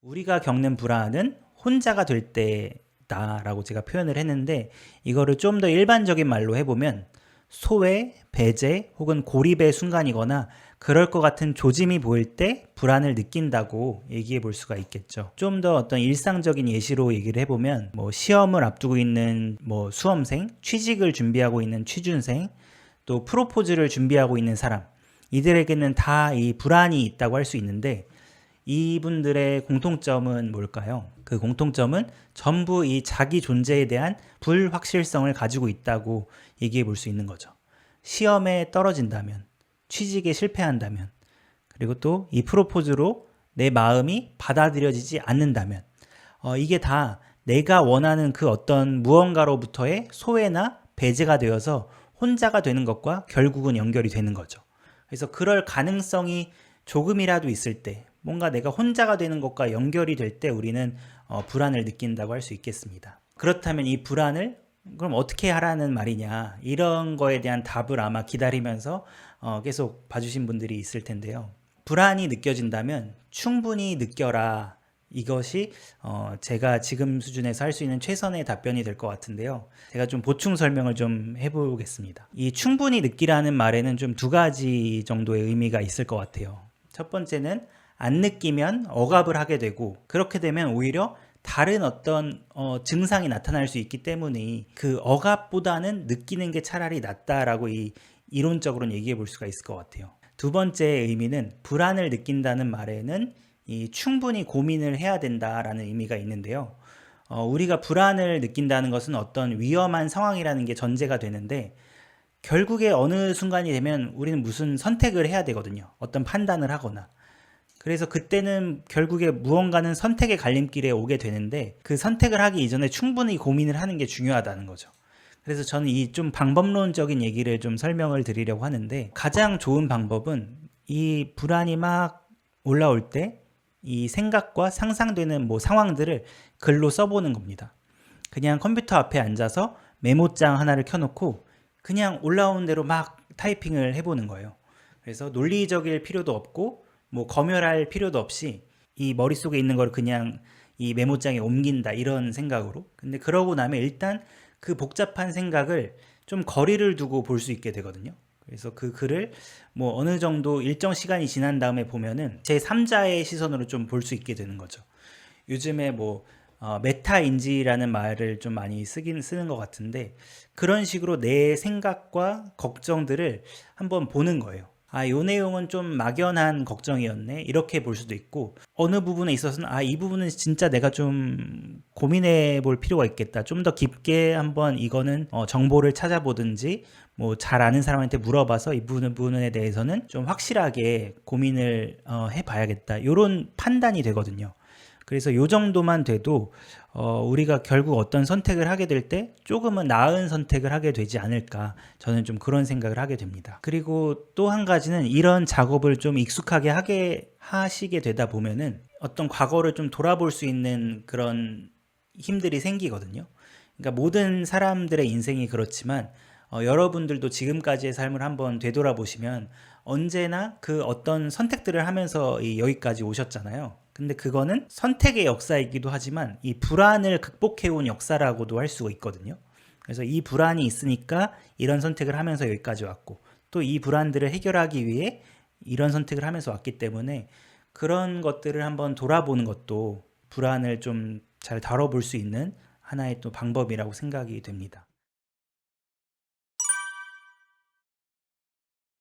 우리가 겪는 불안은 혼자가 될 때다라고 제가 표현을 했는데, 이거를 좀 더 일반적인 말로 해보면 소외, 배제 혹은 고립의 순간이거나 그럴 것 같은 조짐이 보일 때 불안을 느낀다고 얘기해 볼 수가 있겠죠. 좀 더 어떤 일상적인 예시로 얘기를 해보면, 시험을 앞두고 있는 수험생, 취직을 준비하고 있는 취준생, 또 프로포즈를 준비하고 있는 사람, 이들에게는 다 이 불안이 있다고 할 수 있는데, 이분들의 공통점은 뭘까요? 그 공통점은 전부 이 자기 존재에 대한 불확실성을 가지고 있다고 얘기해 볼 수 있는 거죠. 시험에 떨어진다면, 취직에 실패한다면, 그리고 또 이 프로포즈로 내 마음이 받아들여지지 않는다면, 이게 다 내가 원하는 그 어떤 무언가로부터의 소외나 배제가 되어서 혼자가 되는 것과 결국은 연결이 되는 거죠. 그래서 그럴 가능성이 조금이라도 있을 때, 뭔가 내가 혼자가 되는 것과 연결이 될 때 우리는 불안을 느낀다고 할 수 있겠습니다. 그렇다면 이 불안을 그럼 어떻게 하라는 말이냐, 이런 거에 대한 답을 아마 기다리면서 계속 봐주신 분들이 있을 텐데요. 불안이 느껴진다면 충분히 느껴라. 이것이 제가 지금 수준에서 할 수 있는 최선의 답변이 될 것 같은데요. 제가 좀 보충 설명을 좀 해보겠습니다. 이 충분히 느끼라는 말에는 좀 두 가지 정도의 의미가 있을 것 같아요. 첫 번째는 안 느끼면 억압을 하게 되고, 그렇게 되면 오히려 다른 어떤 증상이 나타날 수 있기 때문에 그 억압보다는 느끼는 게 차라리 낫다라고 이론적으로는 얘기해 볼 수가 있을 것 같아요. 두 번째 의미는 불안을 느낀다는 말에는 이 충분히 고민을 해야 된다라는 의미가 있는데요. 우리가 불안을 느낀다는 것은 어떤 위험한 상황이라는 게 전제가 되는데, 결국에 어느 순간이 되면 우리는 무슨 선택을 해야 되거든요. 어떤 판단을 하거나. 그래서 그때는 결국에 무언가는 선택의 갈림길에 오게 되는데, 그 선택을 하기 이전에 충분히 고민을 하는 게 중요하다는 거죠. 그래서 저는 이 좀 방법론적인 얘기를 좀 설명을 드리려고 하는데, 가장 좋은 방법은 이 불안이 막 올라올 때 이 생각과 상상되는 상황들을 글로 써보는 겁니다. 그냥 컴퓨터 앞에 앉아서 메모장 하나를 켜놓고 그냥 올라오는 대로 막 타이핑을 해보는 거예요. 그래서 논리적일 필요도 없고 검열할 필요도 없이 이 머릿속에 있는 걸 그냥 이 메모장에 옮긴다, 이런 생각으로. 근데 그러고 나면 일단 그 복잡한 생각을 좀 거리를 두고 볼 수 있게 되거든요. 그래서 그 글을 어느 정도 일정 시간이 지난 다음에 보면은 제 3자의 시선으로 좀 볼 수 있게 되는 거죠. 요즘에 메타인지라는 말을 좀 많이 쓰는 것 같은데, 그런 식으로 내 생각과 걱정들을 한번 보는 거예요. 요 내용은 좀 막연한 걱정이었네, 이렇게 볼 수도 있고, 어느 부분에 있어서는 이 부분은 진짜 내가 좀 고민해 볼 필요가 있겠다, 좀 더 깊게 한번 이거는 정보를 찾아보든지 잘 아는 사람한테 물어봐서 이 부분에 대해서는 좀 확실하게 고민을 해봐야겠다, 이런 판단이 되거든요. 그래서 요 정도만 돼도 우리가 결국 어떤 선택을 하게 될 때 조금은 나은 선택을 하게 되지 않을까, 저는 좀 그런 생각을 하게 됩니다. 그리고 또 한 가지는, 이런 작업을 좀 익숙하게 하시게 되다 보면은 어떤 과거를 좀 돌아볼 수 있는 그런 힘들이 생기거든요. 그러니까 모든 사람들의 인생이 그렇지만 여러분들도 지금까지의 삶을 한번 되돌아보시면 언제나 그 어떤 선택들을 하면서 여기까지 오셨잖아요. 근데 그거는 선택의 역사이기도 하지만 이 불안을 극복해온 역사라고도 할 수가 있거든요. 그래서 이 불안이 있으니까 이런 선택을 하면서 여기까지 왔고, 또 이 불안들을 해결하기 위해 이런 선택을 하면서 왔기 때문에 그런 것들을 한번 돌아보는 것도 불안을 좀 잘 다뤄볼 수 있는 하나의 또 방법이라고 생각이 됩니다.